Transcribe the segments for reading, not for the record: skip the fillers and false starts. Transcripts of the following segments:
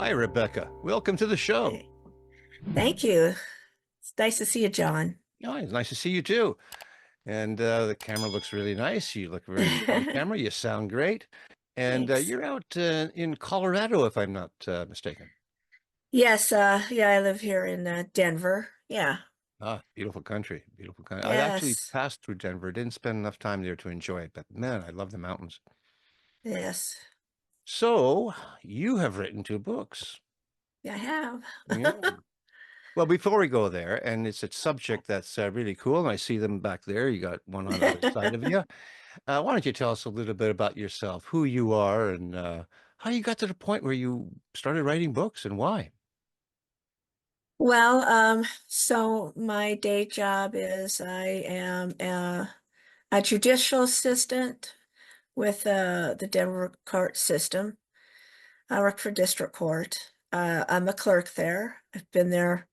Hi, Rebecca. Welcome to the show. Hey, thank you. It's nice to see you, John. Oh, it's nice to see you too. And the camera looks really nice. You look very good on camera. You sound great. And Thanks. you're out in Colorado, if I'm not mistaken. Yes, yeah, I live here in Denver. Yeah. Ah, beautiful country. Beautiful country. I actually Yes. passed through Denver. Didn't spend enough time there to enjoy it, but man, I love the mountains. Yes. So you have written two books. Yeah, I have. Yeah. Well, before we go there, and it's a subject that's really cool, and I see them back there. You got one on the other side of you. Why don't you tell us a little bit about yourself, who you are, and how you got to the point where you started writing books and why? Well, so my day job is I am a judicial assistant with the Denver court system. I work for district court. I'm a clerk there. I've been there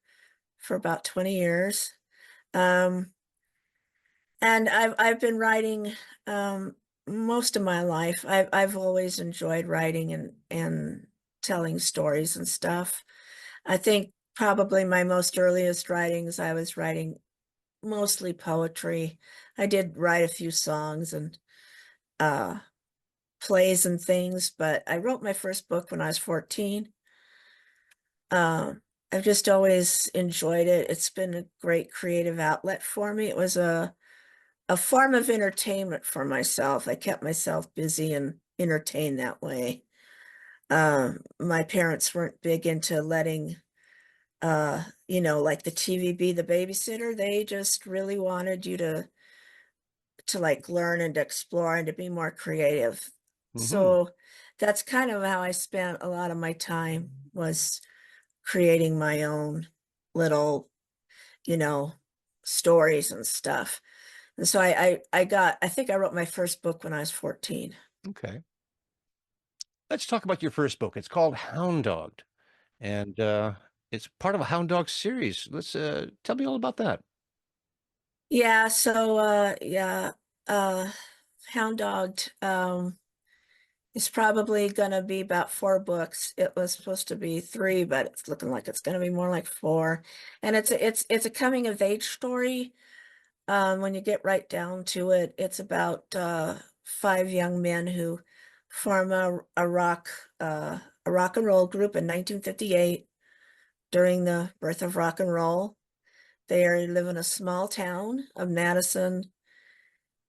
for about 20 years. Um, And I've been writing most of my life. I've always enjoyed writing and telling stories and stuff. I think probably my most earliest writings, I was writing mostly poetry. I did write a few songs and uh plays and things, but I wrote my first book when I was 14. I've just always enjoyed it. It's been a great creative outlet for me. It was a form of entertainment for myself. I kept myself busy and entertained that way. My parents weren't big into letting, like the TV be the babysitter. They just really wanted you to like learn and to explore and to be more creative. Hmm. So that's kind of how I spent a lot of my time was creating my own little, you know, stories and stuff. And so I think I wrote my first book when I was 14. Okay. Let's talk about your first book. It's called Hound Dogged, and it's part of a Hound Dog series. Let's tell me all about that. Yeah, so yeah, uh Hound Dogged is probably gonna be about 4 books. It was supposed to be 3, but it's looking like it's gonna be more like 4. And it's a coming of age story. When you get right down to it, it's about 5 young men who form a rock and roll group in 1958 during the birth of rock and roll. Live in a small town of Madison,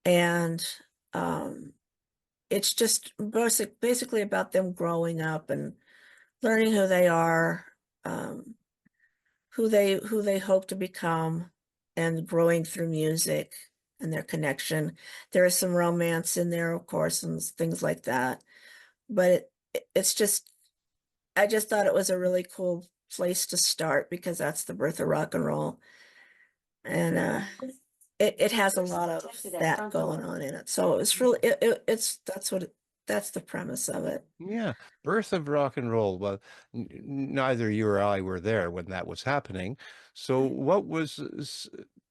and um, it's just basically about them growing up and learning who they are, um, who they hope to become, and growing through music and their connection. There is some romance in there, of course, and things like that. But it's just I just thought it was a really cool place to start because that's the birth of rock and roll. And it has a lot of that going on in it. So it's really it's that's the premise of it. Yeah, birth of rock and roll. Well, neither you or I were there when that was happening. So, what was,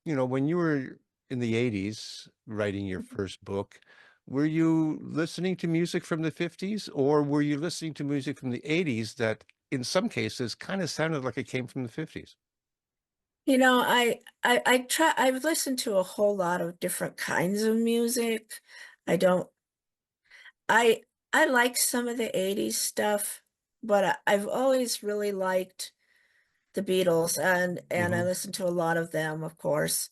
when you were in the 80s writing your first book, were you listening to music from the 50s or were you listening to music from the 80s that in some cases kind of sounded like it came from the 50s? I've listened to a whole lot of different kinds of music. I don't I I like some of the 80s stuff, but I've always really liked the Beatles and I Hmm. listened to a lot of them, of course,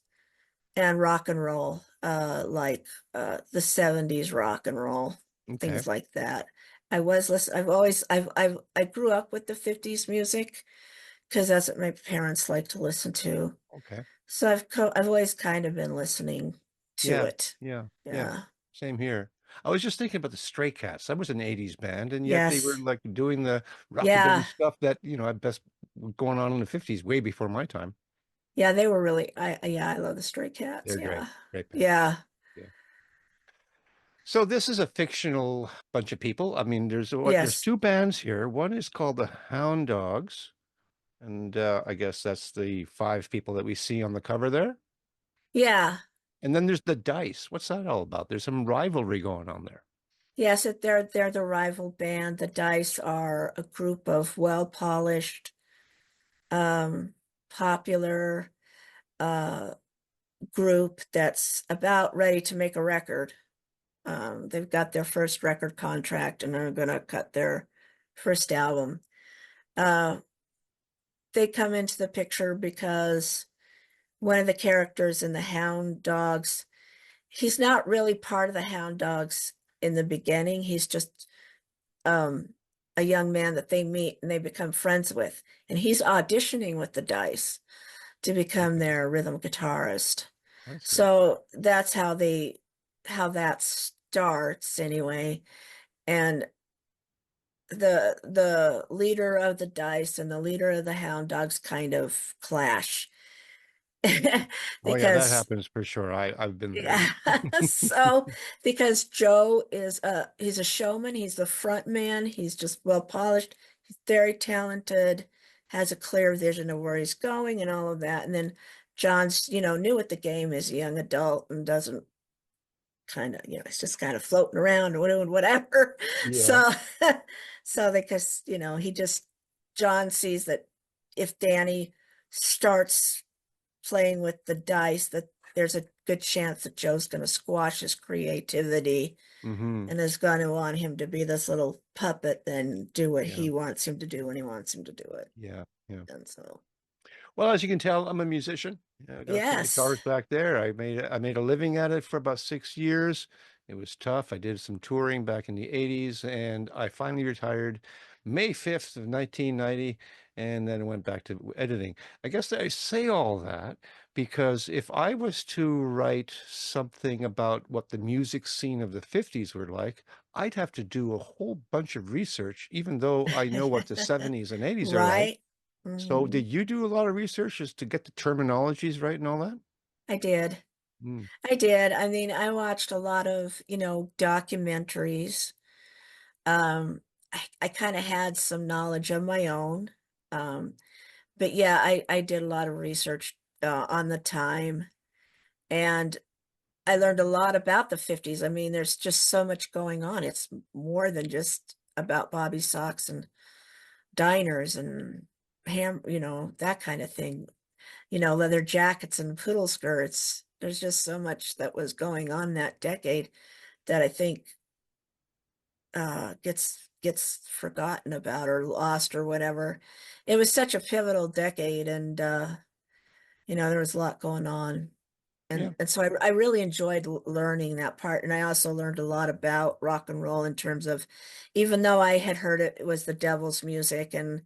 and rock and roll, like the 70s rock and roll, Okay. things like that. I've always I grew up with the 50s music because that's what my parents like to listen to. Okay. So I've always kind of been listening to Yeah. it. Yeah. Yeah. Yeah. Same here. I was just thinking about the Stray Cats. That was an 80s band, and yet they were Yes. like doing the rockabilly Yeah. stuff that, I best going on in the 50s, way before my time. Yeah, they were really yeah, I love the Stray Cats. They're great. Yeah. Great band. Yeah. Yeah. So this is a fictional bunch of people. I mean, there's Yes. two bands here. One is called the Hound Dogs, and I guess that's the five people that we see on the cover there. Yeah. And then there's the Dice. What's that all about? There's some rivalry going on there. Yes, they're the rival band. The Dice are a group of well-polished, um, popular uh group that's about ready to make a record. They've got their first record contract and are gonna cut their first album. Uh, they come into the picture because one of the characters in the Hound Dogs, he's not really part of the Hound Dogs in the beginning. He's just um, a young man that they meet and they become friends with. And he's auditioning with the Dice to become Okay, their rhythm guitarist. I see. So that's how that starts anyway. And the leader of the Dice and the leader of the Hound Dogs kind of clash Oh yeah, that because happens for sure. I've been there. yeah. So because Joe is he's a showman, he's the front man, he's just well polished, he's very talented, has a clear vision of where he's going and all of that. And then John's, new at the game, is a young adult and doesn't kind of, it's just kind of floating around or doing whatever. Yeah. So so because, he just John sees that if Danny starts playing with the dice, that there's a good chance that Joe's going to squash his creativity Hmm. and is going to want him to be this little puppet and do what Yeah. he wants him to do when he wants him to do it. Yeah. Yeah. And so, Well, as you can tell, I'm a musician. Yeah, I got two yes. guitars back there. I made a living at it for about 6 years. It was tough. I did some touring back in the 80s, and I finally retired May 5th of 1990, and then went back to editing. I guess I say all that because if I was to write something about what the music scene of the 50s were like, I'd have to do a whole bunch of research, even though I know what the 70s and 80s are like. Right. So Mhm. did you do a lot of research just to get the terminologies right and all that? I did. Mm, I did. I mean, I watched a lot of, documentaries. I kind of had some knowledge of my own. Um, but yeah, I did a lot of research on the time, and I learned a lot about the 50s. I mean, there's just so much going on. It's more than just about Bobby socks and diners and that kind of thing. Leather jackets and poodle skirts. There's just so much that was going on that decade that I think gets forgotten about or lost or whatever. It was such a pivotal decade, and there was a lot going on. yeah. And so I really enjoyed learning that part. And I also learned a lot about rock and roll in terms of, even though I had heard it was the devil's music and,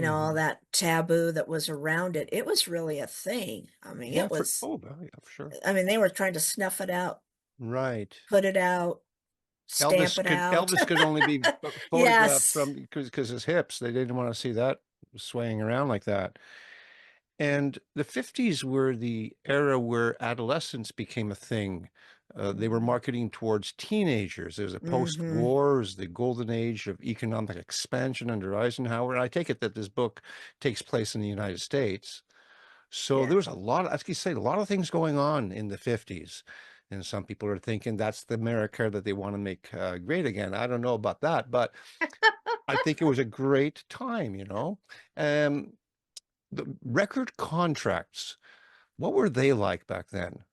all Hmm. that taboo that was around it, it was really a thing. I mean, Yeah, well, yeah, for sure. they were trying to snuff it out, Right. put it out, stamp Elvis it could out. Elvis could only be photographed Yes. from because his hips. They didn't want to see that swaying around like that. And the 50s were the era where adolescence became a thing. They were marketing towards teenagers. There's a Mm-hmm. post-war, is the golden age of economic expansion under Eisenhower. And I take it that this book takes place in the United States. So Yeah. there was a lot, as you say, a lot of things going on in the 50s. And some people are thinking that's the America that they want to make great again. I don't know about that, but I think it was a great time. Um, the record contracts, what were they like back then?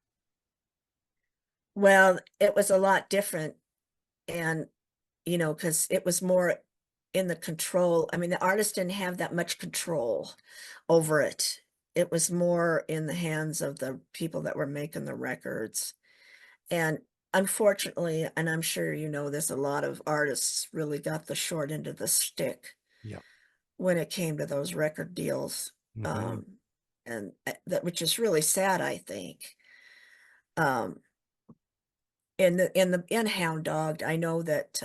Well, it was a lot different. And, because it was more in the control. I mean, the artist didn't have that much control over it. It was more in the hands of the people that were making the records. And unfortunately, and I'm sure you know this, a lot of artists really got the short end of the stick Yeah. when it came to those record deals. Hmm. Um, and that, which is really sad, I think. Um, in Hound Dogged, I know that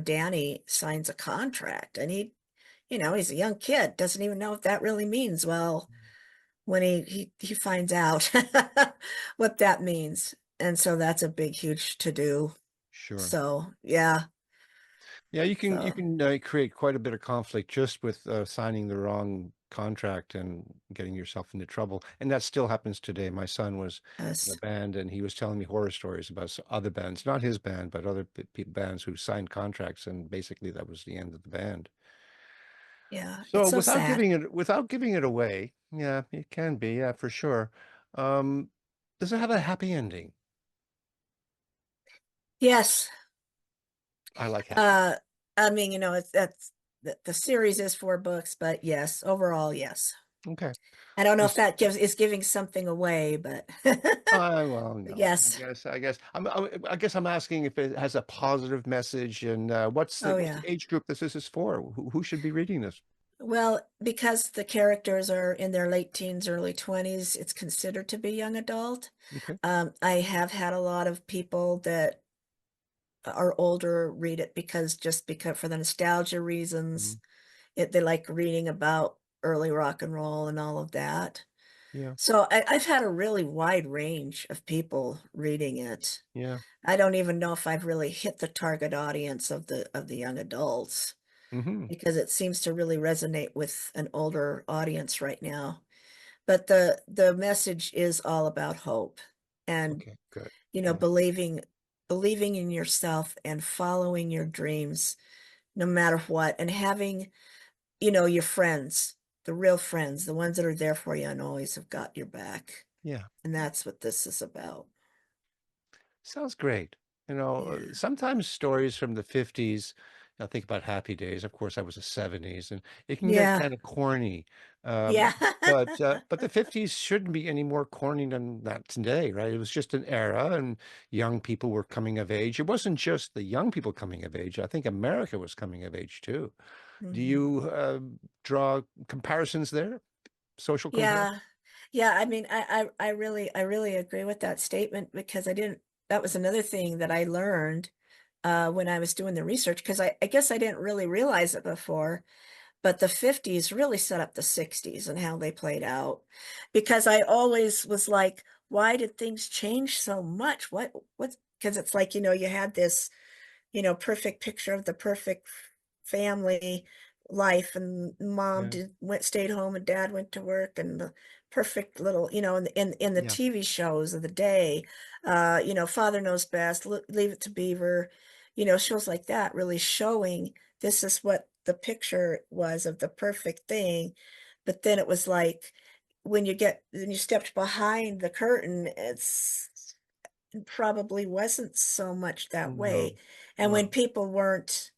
Danny signs a contract and he's a young kid, doesn't even know what that really means. Well, when he finds out what that means. And so that's a big, huge to do. Sure. So yeah. Yeah, you can So create quite a bit of conflict just with signing the wrong contract and getting yourself into trouble. And that still happens today. My son was in a Yes. band and he was telling me horror stories about other bands, not his band, but other bands who signed contracts, and basically that was the end of the band. Yeah. So It's so sad. without giving it away, yeah, it can be, yeah, for sure. Um, does it have a happy ending? Yes. I like happy. Uh, I mean, it's that's the series is 4 books, but yes, overall, yes. Okay. I don't know if Is that is giving something away, but well, no. yes. I guess I'm asking if it has a positive message, and Oh what's the yeah. age group this is for? Who should be reading this? Well, because the characters are in their late teens, early 20s, it's considered to be young adult. Okay. I have had a lot of people that are older read it because for the nostalgia Mhm. reasons. They like reading about early rock and roll and all of that. Yeah. So I've had a really wide range of people reading it. Yeah. I don't even know if I've really hit the target audience of the young adults Hmm. because it seems to really resonate with an older audience right now. But the message is all about hope and Okay. Good. you know Yeah. believing in yourself and following your dreams no matter what, and having your friends, the real friends, the ones that are there for you and always have got your back. Yeah. And that's what this is about. Sounds great. Yeah. Sometimes stories from the 50s, I think about Happy Days. Of course, I was the 70s, and it can get Yeah. kind of corny. Yeah. But the 50s shouldn't be any more corny than that today, right? It was just an era, and young people were coming of age. It wasn't just the young people coming of age. I think America was coming of age too. Do Mhm. you draw comparisons there? Social comparisons? Yeah. Yeah. I mean, I really agree with that statement because that was another thing that I learned when I was doing the research, because I guess I didn't really realize it before. But the 50s really set up the 60s and how they played out. Because I always was like, why did things change so much? Because it's like, you had this, perfect picture of the perfect family life, and mom Yeah. stayed home and dad went to work, and the perfect little, in the Yeah. TV shows of the day, Father Knows Best, Leave It to Beaver, shows like that really showing this is what the picture was of the perfect thing. But then it was like when you stepped behind the curtain, it probably wasn't so much that way. No. And when No. people weren't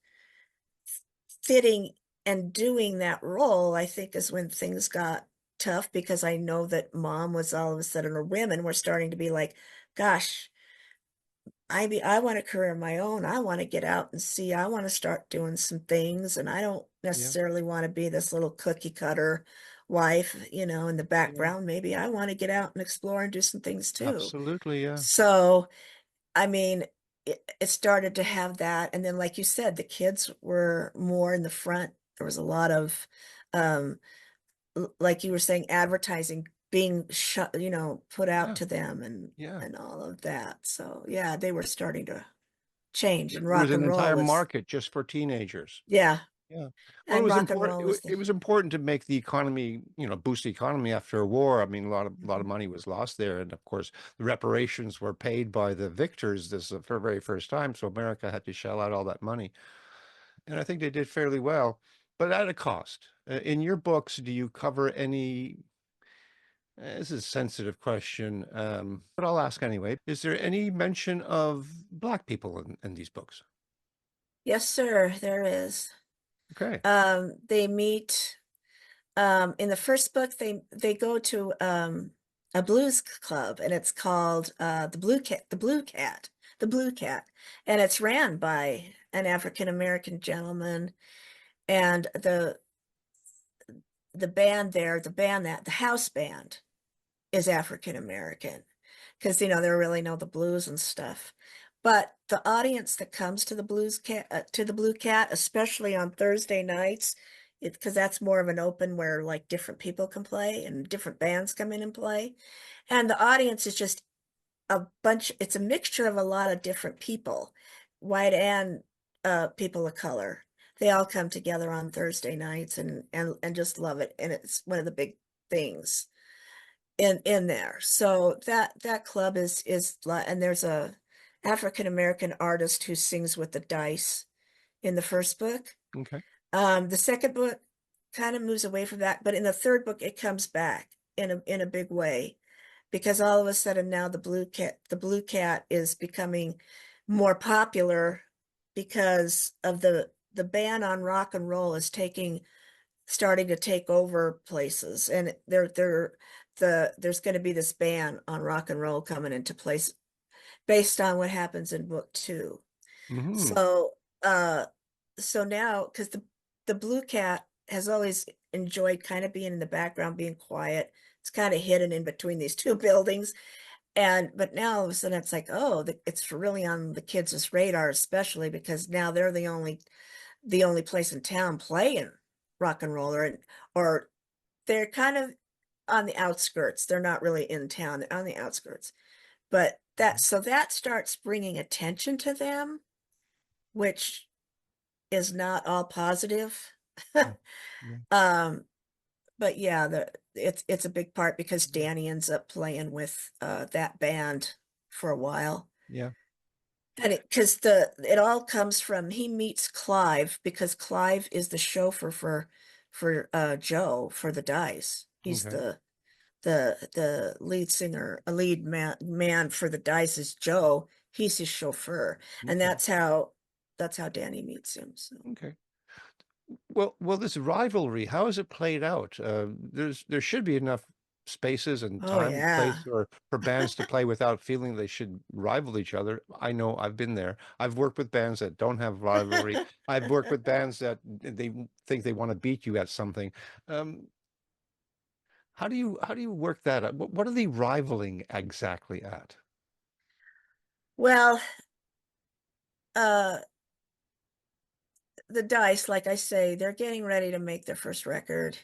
fitting and doing that role, I think is when things got tough, because I know that mom was all of a sudden, or women were starting to be like, gosh, I want a career of my own. I want to get out and see. I want to start doing some things. And I don't Yeah. necessarily want to be this little cookie cutter wife, in the Yeah. background. Maybe I want to get out and explore and do some things too. Absolutely. Yeah. So, I mean, it started to have that. And then, like you said, the kids were more in the front. There was a lot of, um, like you were saying, advertising being put out Yeah. to them, and Yeah. all of that. So yeah, they were starting to change, and There was rock an and roll entire was, market just for teenagers. yeah, Yeah. Well, it and was rock and important. roll was It the, was important to make the economy, boost the economy after a war. I mean, a lot of Mhm. money was lost there, and of course, the reparations were paid by the victors. This is the very first time, so America had to shell out all that money, and I think they did fairly well, but at a cost. In your books, do you cover any? This is a sensitive question, but I'll ask anyway. Is there any mention of Black people in these books? Yes, sir, there is. Okay. They meet. In the first book, they go to a blues club, and it's called the Blue Cat, and it's ran by an African American gentleman. And the band there, the house band is African American, because they really know the blues and stuff. But the audience that comes to the Blue Cat, especially on Thursday nights, because that's more of an open where like different people can play and different bands come in and play. And the audience is just it's a mixture of a lot of different people, white and people of color. they all come together on Thursday nights and just love it. And it's one of the big things in there. So that club and there's a African American artist who sings with the dice in the first book. Okay. The second book kind of moves away from that, but in the third book it comes back in a big way because all of a sudden now the blue cat is becoming more popular because of the ban on rock and roll is starting to take over places, and there's going to be this ban on rock and roll coming into place based on what happens in book two. Hmm. So uh so now because the blue cat has always enjoyed kind of being in the background, being quiet. It's kind of hidden in between these two buildings. But now all of a sudden it's like, oh, it's really on the kids' radar, especially because now they're the only place in town playing rock and roll, or they're kind of on the outskirts. They're not really in town, they're on the outskirts. But that starts bringing attention to them, which is not all positive. Yeah. Yeah. Um, but yeah, it's a big part because Danny ends up playing with that band for a while. Yeah. And it all comes from he meets Clive because Clive is the chauffeur for Joe for the Dice. He's Okay. the lead singer, a lead man for the Dice is Joe. He's his chauffeur, and Okay. that's how Danny meets him. So, Okay. Well, this rivalry, how is it played out? There should be enough spaces and oh time and place yeah. for bands to play without feeling they should rival each other. I know I've been there. I've worked with bands that don't have rivalry. I've worked with bands that they think they want to beat you at something. Um, how do you work that out? What are they rivaling exactly at? Well, uh, the Dice, like I say, they're getting ready to make their first record,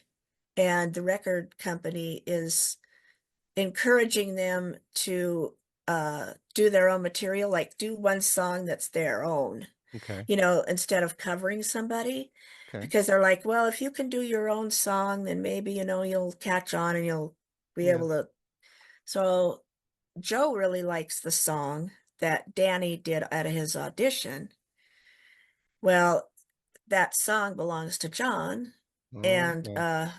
and the record company is encouraging them to do their own material, like do one song that's their own, Okay. instead of covering somebody, Okay. because they're like, well, if you can do your own song, then maybe, you'll catch on and you'll be Yeah. able to. So Joe really likes the song that Danny did at his audition. Well, that song belongs to John, and Okay.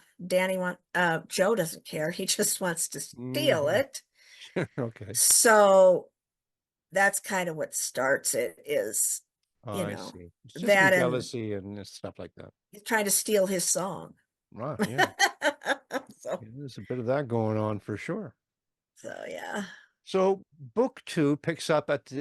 Joe doesn't care. He just wants to steal Hmm. it. Okay. So that's kind of what starts it is, Oh, you I know, see. It's just some that and jealousy and stuff like that. trying to steal his song. Wow, yeah. So, Yeah, there's a bit of that going on for sure. so yeah. So book two picks up at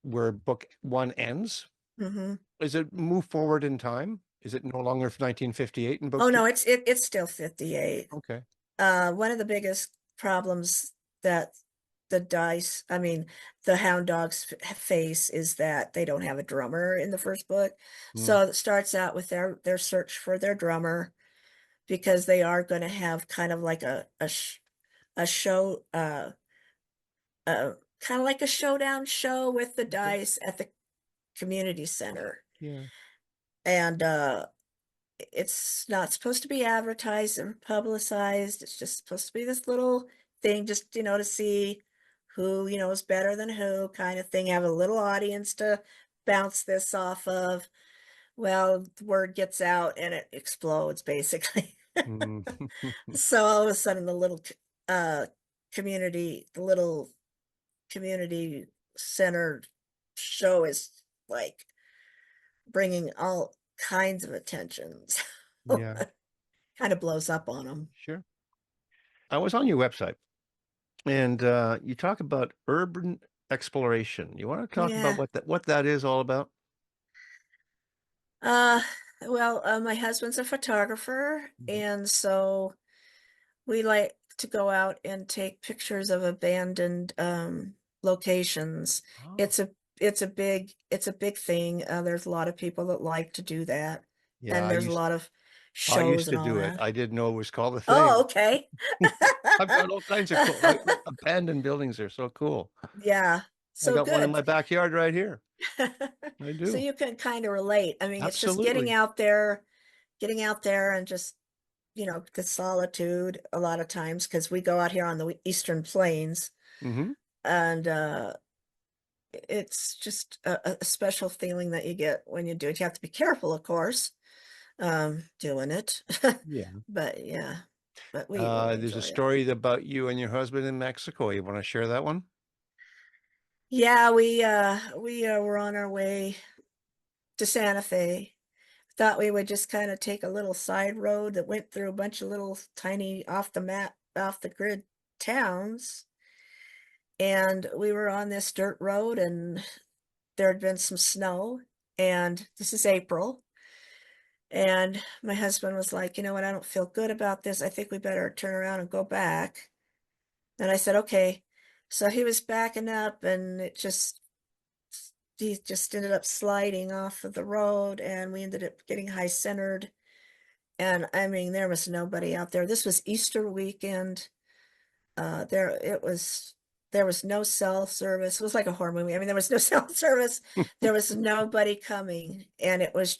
where book one ends. Hmm. Is it move forward in time? Is it no longer 1958 in book Oh two? no, it's still 58. Okay. One of the biggest problems that the Hound Dogs face is that they don't have a drummer in the first book. Mm, So it starts out with their search for their drummer because they are going to have kind of like a show, kind of like a showdown show with the okay. dice at the community center. Yeah. And it's not supposed to be advertised or publicized. It's just supposed to be this little thing, just, to see who, is better than who kind of thing. Have a little audience to bounce this off of. Well, the word gets out and it explodes basically. Mm. So all of a sudden uh the little community center show is like bringing all kinds of attentions. Yeah, Kind of blows up on them. sure. I was on your website and you talk about urban exploration. You want to talk about Yeah. what that is all about? Uh, my husband's a photographer, Mhm. and so we like to go out and take pictures of abandoned locations. Oh, It's a big thing. There's a lot of people that like to do that, yeah, and there's a lot of I shows used and to all do it. that. I didn't know it was called a Oh, thing. okay. I've got all kinds of cool abandoned buildings are so cool. Yeah. I So got one in good. my backyard right here. I So do. you can kind of relate. I mean, it's just Absolutely. getting out there and just, the solitude a lot of times because we go out here on the Eastern Plains Hmm. and it's just a special feeling that you get when you do it. You have to be careful, of course, doing it. Yeah. But yeah, but we really There's a enjoy it. story about you and your husband in Mexico. You want to share that one? Yeah, we were on our way to Santa Fe. Thought we would just kind of take a little side road that went through a bunch of little tiny off the grid towns. And we were on this dirt road and there had been some snow. And this is April. And my husband was like, you know what, I don't feel good about this. I think we better turn around and go back. And I said, okay. So he was backing up and he just ended up sliding off of the road and we ended up getting high centered. And I mean, there was nobody out there. This was Easter weekend. There was no cell service. It was like a horror movie. I mean, there was no cell service. There was nobody coming, and it was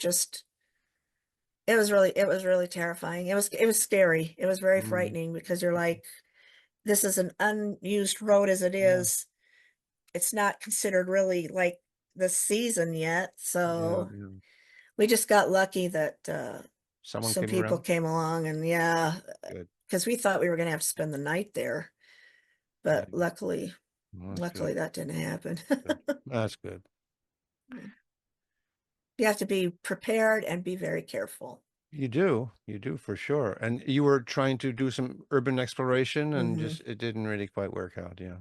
really terrifying. It was scary. It was very Mm, frightening because you're like, this is an unused road as it yeah. is. It's not considered really like the season yet. Yeah. So Yeah. we just got lucky that Someone some came people around. came along and yeah, Good. because we thought we were going to have to spend the night there, Yeah. but Well, that's good. luckily that didn't happen. Good. That's good. You have to be prepared and be very careful. You do for sure. And you were trying to do some urban exploration and Hmm. just it didn't really quite work out. Yeah.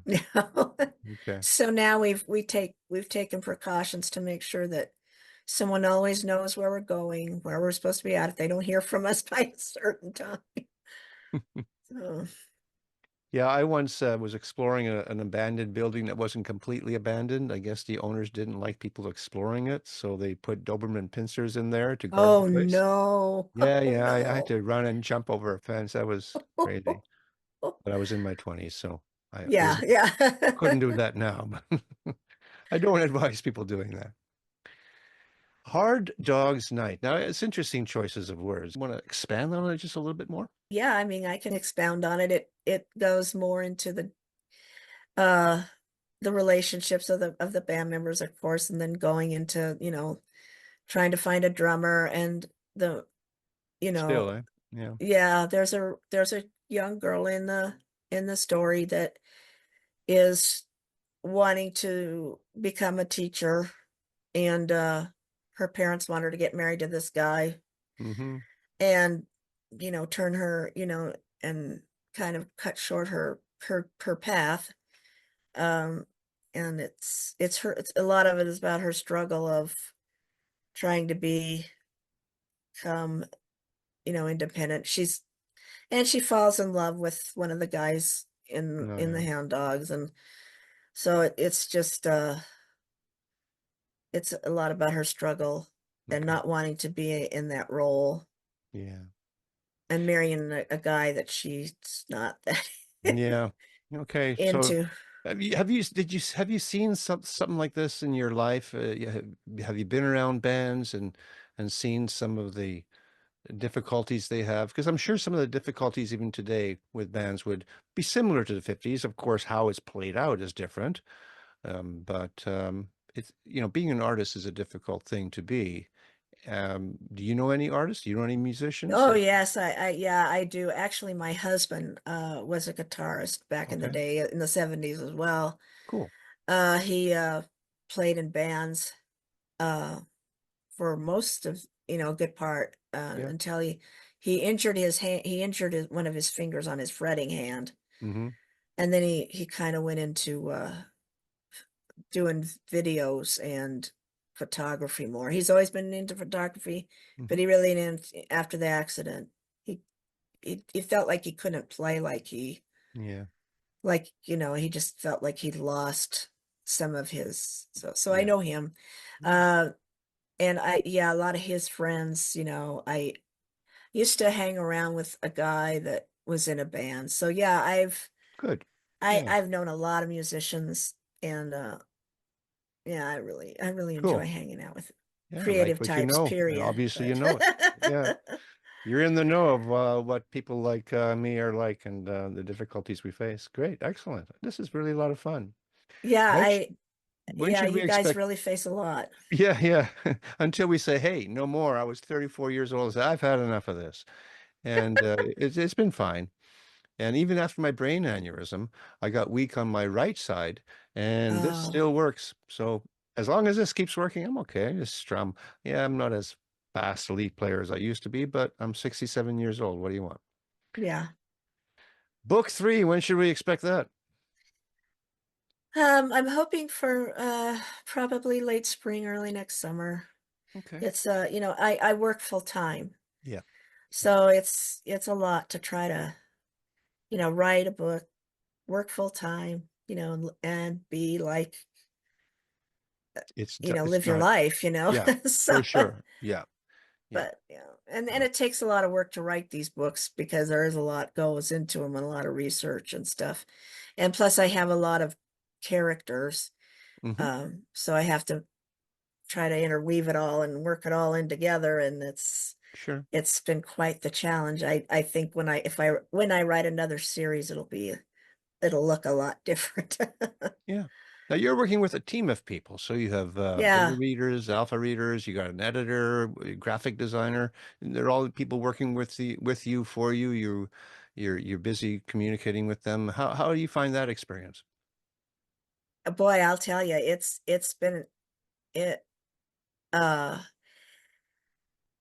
Okay. So now we've taken precautions to make sure that someone always knows where we're going, where we're supposed to be at if they don't hear from us by a certain time. So, Yeah, I once was exploring an abandoned building that wasn't completely abandoned. I guess the owners didn't like people exploring it, so they put Doberman pincers in there to guard the oh place. no. Yeah, Oh yeah, I had no. to run and jump over a fence. That was crazy. But I was in my 20s, so I Yeah, was couldn't yeah. do that now. But I don't advise people doing that. Hard Dog's Night. Now, it's interesting choices of words. Want to expand on it just a little bit more? Yeah, I mean, I can expound on it. It goes more into uh the relationships of the band members, of course, and then going into, trying to find a drummer and the, you Still, know, eh? Yeah. yeah, there's a young girl in the story that is wanting to become a teacher and her parents want her to get married to this guy Mm-hmm. and turn her, and kind of cut short her path. Um, and it's a lot of it is about her struggle of trying to become, independent. She falls in love with one of the guys No, in the yeah. Hound Dogs, and so it's just it's a lot about her struggle and Okay. not wanting to be in that role Yeah. and marrying a guy that she's not that Yeah. Okay. So into. have you seen something like this in your life? Have you been around bands and seen some of the difficulties they have? Because I'm sure some of the difficulties even today with bands would be similar to the 50s. Of course, how it's played out is different. But it's, being an artist is a difficult thing to be. Do you know any artists? Do you know any musicians? Oh yes, yeah, I do. Actually, my husband was a guitarist back in the Okay, day in the 70s as well. cool. He played in bands uh for most of, a good part Yeah. until he injured his hand, he injured one of his fingers on his fretting hand. Mm-hmm. And then he kind of went into doing videos and photography more. He's always been into photography, Mm-hmm. but he really didn't after the accident. He he felt like he couldn't play Yeah. he just felt like he'd lost some of his so I Yeah. know him. Okay. Uh and a lot of his friends, I used to hang around with a guy that was in a band. So yeah, Good. Yeah. I've known a lot of musicians and yeah, I really enjoy Cool. hanging out with Yeah, like creative what you types, know, and period. obviously you But know it. Yeah, you're in the know of what people like me are like and the difficulties we face. Great, excellent. This is really a lot of fun. yeah, When sh when yeah, should we you guys expect? really face a lot. Yeah, yeah. Until we say, hey, no more. I was 34 years old. I've had enough of this, and it's been fine. And even after my brain aneurysm, I got weak on my right side, and this Oh, still works. So as long as this keeps working, I'm okay. Just strum. Yeah, I'm not as fast elite player as I used to be, but I'm 67 years old. What do you want? yeah. Book three, when should we expect that? I'm hoping for probably late spring, early next summer. Okay. It's I work full time. Yeah, So it's a lot to try to, write a book, work full time, and be like, it's live your not. life. Yeah, So, for sure. Yeah, yeah. but and Uh, it takes a lot of work to write these books because there is a lot goes into them and a lot of research and stuff. And plus I have a lot of characters. mhm. So I have to try to interweave it all and work it all in together, and Sure. it's been quite the challenge. I think when I write another series, it'll look a lot different. Yeah. Now you're working with a team of people, so you have beta Yeah. readers, alpha readers, you got an editor, a graphic designer, and they're all people working with you for you. You're busy communicating with them. How do you find that experience? Boy, I'll tell you, it's been it uh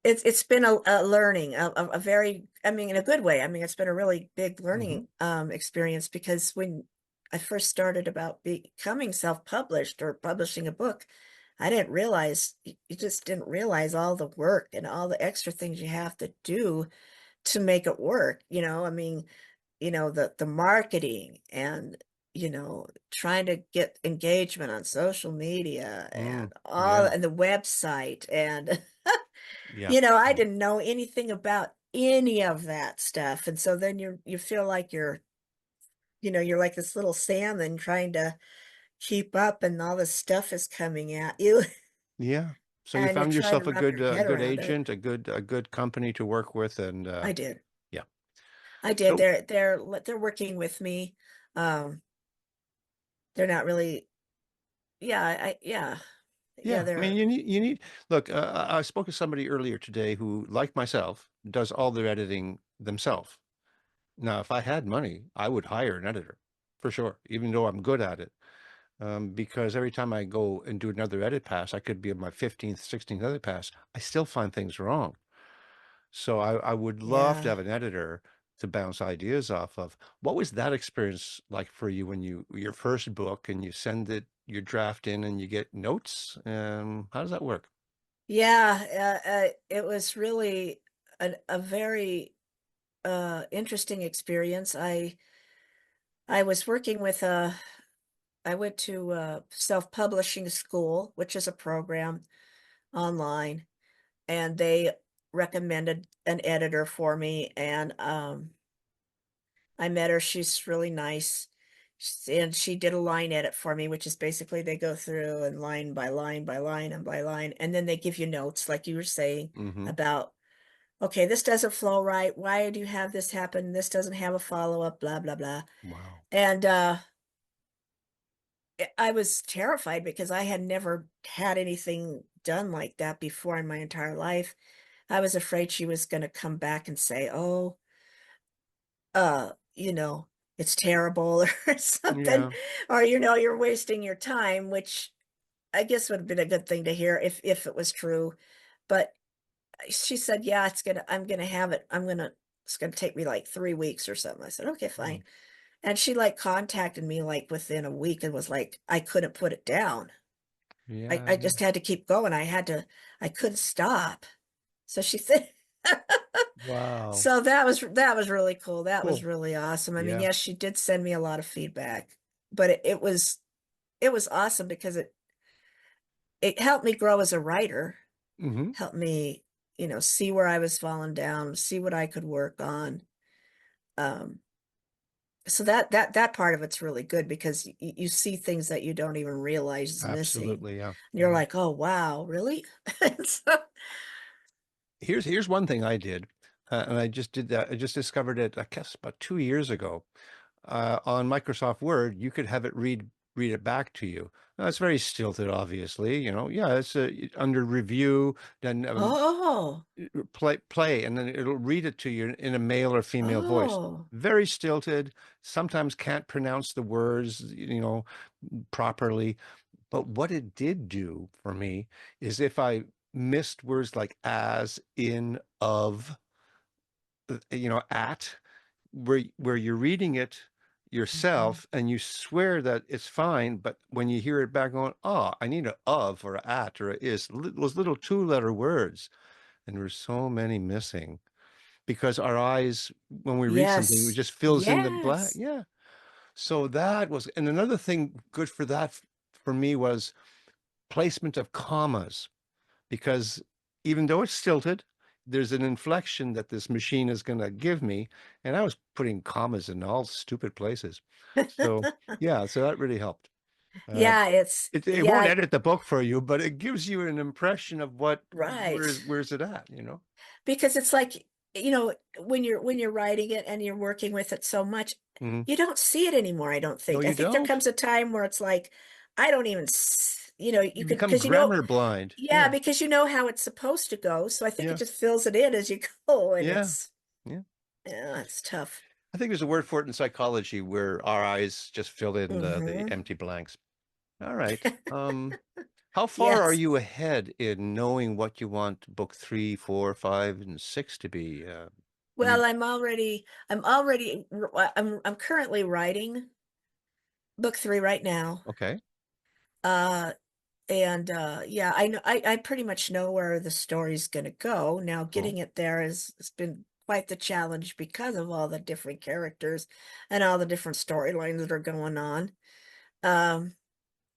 it's been a learning, a very, I mean, in a good way. I mean, it's been a really big Hmm. learning experience because when I first started about becoming self-published or publishing a book, I didn't realize you just didn't realize all the work and all the extra things you have to do to make it work. I mean, the marketing and trying to get engagement on social media Mm, and all yeah, and the website and yeah, I yeah, didn't know anything about any of that stuff. And so then you feel like you're like this little salmon trying to keep up and all this stuff is coming at you yeah. So you and you're found trying yourself to wrap your a head good around it. agent, a good company to work with, and I did. yeah. I did. So They're working with me. Um, they're not really, yeah, yeah, yeah, I mean, they're, you need. Look, I spoke to somebody earlier today who, like myself, does all their editing themselves. Now, if I had money, I would hire an editor for sure, even though I'm good at it. Because every time I go and do another edit pass, I could be on my 15th, 16th edit pass. I still find things wrong. So I would love to yeah. have an editor to bounce ideas off of. What was that experience like for you when your first book and you send it, your draft in and you get notes? How does that work? It was really a very interesting experience. I was working with I went to self-publishing school, which is a program online, and they recommended an editor for me, and I met her. She's really nice. And she did a line edit for me, which is basically they go through and line by line by line and by line, and then they give you notes, like you were saying, Hmm. about, okay, this doesn't flow right. Why do you have this happen? This doesn't have a follow-up, blah, blah, blah. Wow. And I was terrified because I had never had anything done like that before in my entire life. I was afraid she was going to come back and say, "Oh, uh, you know, it's terrible," or something, Yeah. or you're wasting your time, which I guess would have been a good thing to hear if it was true. But she said, "Yeah, I'm gonna have it. it's gonna take me like 3 weeks or something." I said, "Okay, fine." Mm. And she like contacted me like within a week and was like, I couldn't put it down. I Yeah. just had to keep going. I couldn't stop. So she said, Wow. so that was really cool. That was Cool. really awesome. I mean, Yeah. yes, she did send me a lot of feedback, but it was awesome because it helped me grow as a writer, Hmm. helped me, see where I was falling down, see what I could work on. Um, So that part of it's really good because you see things that you don't even realize is missing. Absolutely, yeah. And you're like, oh wow, really? So, Here's one thing I did, and I just did that. I just discovered it, I guess, about 2 years ago. On Microsoft Word, you could have it read it back to you. Now, it's very stilted, obviously. Yeah, it's under review. Then oh, play, and then it'll read it to you in a male or female voice. oh, Very stilted. Sometimes can't pronounce the words, properly. But what it did do for me is if I missed words like as, in, of, at, where you're reading it mhm. yourself and you swear that it's fine, but when you hear it back going, oh, I need a of or a at or a is, those little two-letter words, and there's so many missing because our eyes, when we read something, it Yes, just fills in the blank. yes. Yeah. So that was, and another thing good for that for me was placement of commas, because even though it's stilted, there's an inflection that this machine is going to give me. And I was putting commas in all stupid places. So, yeah, so that really helped. Uh, Yeah, it won't yeah, edit the book for you, but it gives you an impression of right. where's it at? Because it's like, when you're writing it and you're working with it so much, Mhm. you don't see it anymore, I don't No, think. I you think there don't. comes a time where it's like, I don't even, you You could, become because grammar blind. yeah, Yeah. because you know how it's supposed to go. So I think it Yeah. just fills it in as you go, and Yeah. Yeah. it's tough. I think there's a word for it in psychology where our eyes just fill in the Hmm. empty blanks. All right. How far are Yes. you ahead in knowing what you want book three, four, five, and six to be? Well, I'm currently writing book three right now. Okay. Uh, and yeah, I know I pretty much know where the story's going to go. Now, Cool. getting it there has been quite the challenge because of all the different characters and all the different storylines that are going on. Um,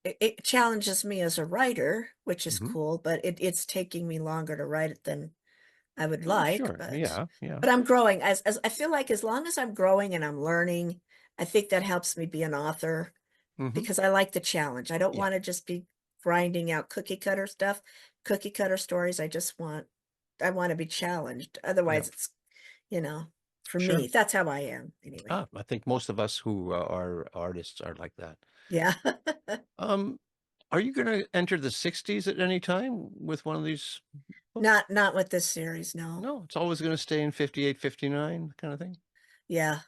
it challenges me as a writer, which is Hmm. cool, but it's taking me longer to write it than I would Oh, like, sure. Yeah. Yeah. but I'm growing as I feel like as long as I'm growing and I'm learning, I think that helps me be an author Hmm. because I like the challenge. I don't Yeah. want to just be grinding out cookie cutter stuff, cookie cutter stories. I want to be challenged. Yeah. Otherwise it's, you know, for Sure. me, that's how I am anyway. I think most of us who are artists are like that. Yeah. Um, are you going to enter the 60s at any time with one of these books? Not with this series, no. No, it's always going to stay in 58, 59 kind of thing. Yeah.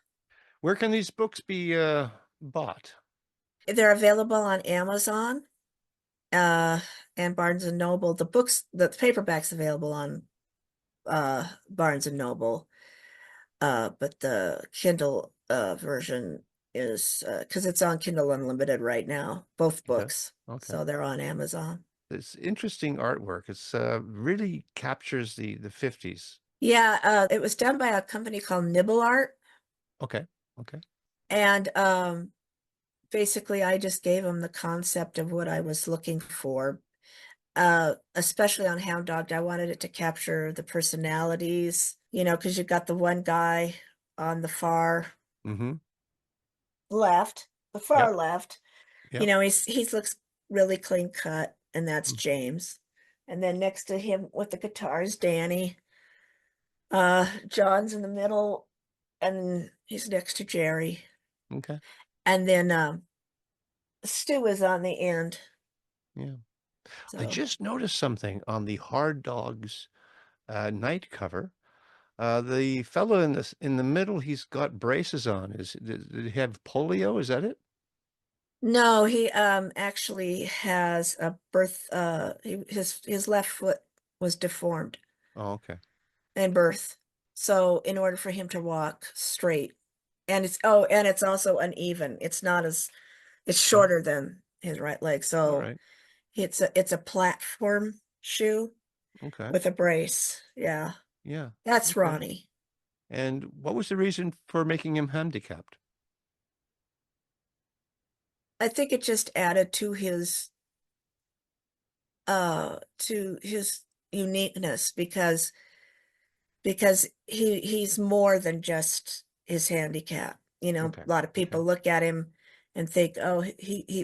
Where can these books be bought? They're available on Amazon, uh, and Barnes and Noble. The paperback's available on Barnes and Noble. But the Kindle version is because it's on Kindle Unlimited right now, both Okay. books. Okay. So they're on Amazon. It's interesting artwork. It's really captures the 50s. Yeah, it was done by a company called Nibble Art, Okay. Okay. and basically I just gave them the concept of what I was looking for. Especially on Hound Dogged, I wanted it to capture the personalities, because you've got the one guy on the far Mm-hmm. left, the Yep. far left. Yep. He's looks really clean cut, and that's Mm. James. And then next to him with the guitar is Danny. John's in the middle, and he's next to Jerry. Okay. And then Stu is on the end. Yeah. I So just noticed something on the Hard Dogs night cover. The fellow in the middle, he's got braces on. Did he have polio? Is that it? no, he actually has a birth his left foot was deformed Oh, okay. in birth. So in order for him to walk straight, and it's also uneven. It's Oh, shorter than his right leg. all So right. it's a platform shoe Okay. with a brace. Yeah. Yeah. That's Okay. Ronnie. And what was the reason for making him handicapped? I think it just added to his uniqueness because he's more than just his handicap. Okay. A lot of Okay. people look at him and think, oh,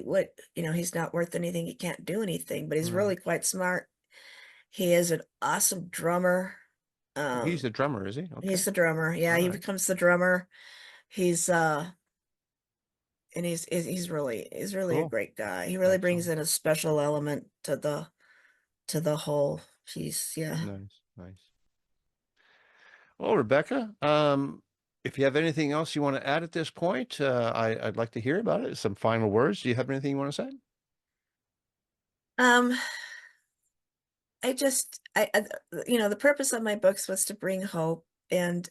what, he's not worth anything. He can't do anything, but he's Right. really quite smart. He is an awesome drummer. Oh, he's Um, the drummer, is he? Okay. he's the drummer. Yeah, All he right. becomes the drummer. He's and he's really a Cool. great guy. He really brings Excellent. in a special element to the whole piece. Yeah. Nice. Nice. Well, Rebecca, if you have anything else you want to add at this point, I'd like to hear about it. Some final words. Do you have anything you want to say? Um, I just the purpose of my books was to bring hope and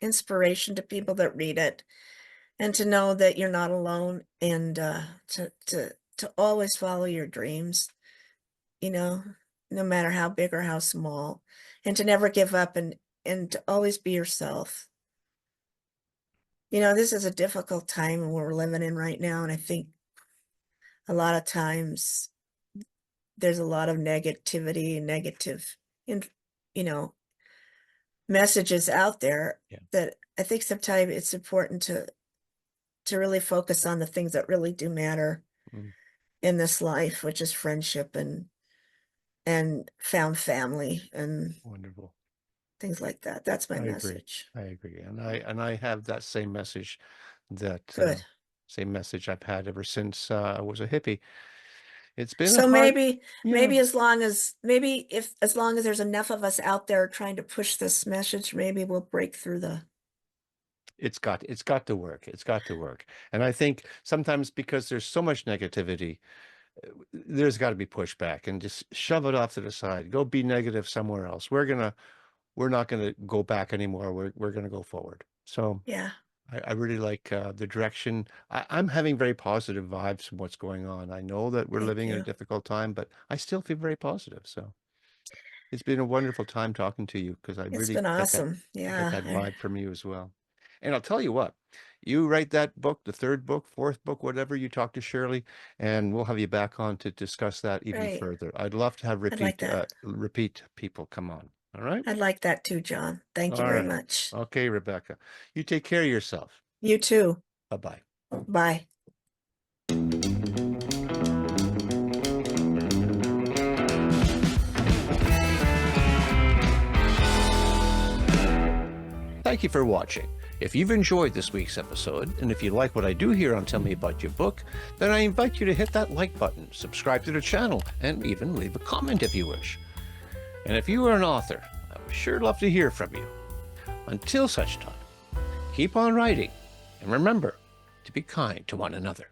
inspiration to people that read it, and to know that you're not alone, and to always follow your dreams, you know, no matter how big or how small, and to never give up, and to always be yourself. This is a difficult time we're living in right now, and I think a lot of times there's a lot of negativity and negative, in you know, messages out there, Yeah. that I think sometimes it's important to really focus on the things that really do matter Mm, in this life, which is friendship and found family and wonderful. things like that. That's my I agree. message. I agree. And I have that that Good. same message I've had ever since I was a hippie. It's been a So hard, yeah. maybe as long as maybe if as long as there's enough of us out there trying to push this message, maybe we'll break through the It's got to work. It's got to work. And I think sometimes because there's so much negativity, there's got to be pushback and just shove it off to the side. Go be negative somewhere else. We're not gonna go back anymore. We're gonna go forward. So yeah, I really like the direction. I'm having very positive vibes from what's going on. I know that we're thank living in a you. difficult time, but I still feel very positive. So it's been a wonderful time talking to you because I It's really been get that awesome. I get Yeah. that vibe from you as well. And I'll tell you what, you write that book, the third book, fourth book, whatever, you talk to Shirley, and we'll have you back on to discuss that even Right. further. I'd love to have I'd like that. repeat people come on. All right? I'd like that too, John. Thank you All very right. much. Okay, Rebecca. You take care of yourself. You too. Bye-bye. Bye. Thank you for watching. If you've enjoyed this week's episode, and if you like what I do here on Tell Me About Your Book, then I invite you to hit that like button, subscribe to the channel, and even leave a comment if you wish. And if you are an author, I would sure love to hear from you. Until such time, keep on writing, and remember to be kind to one another.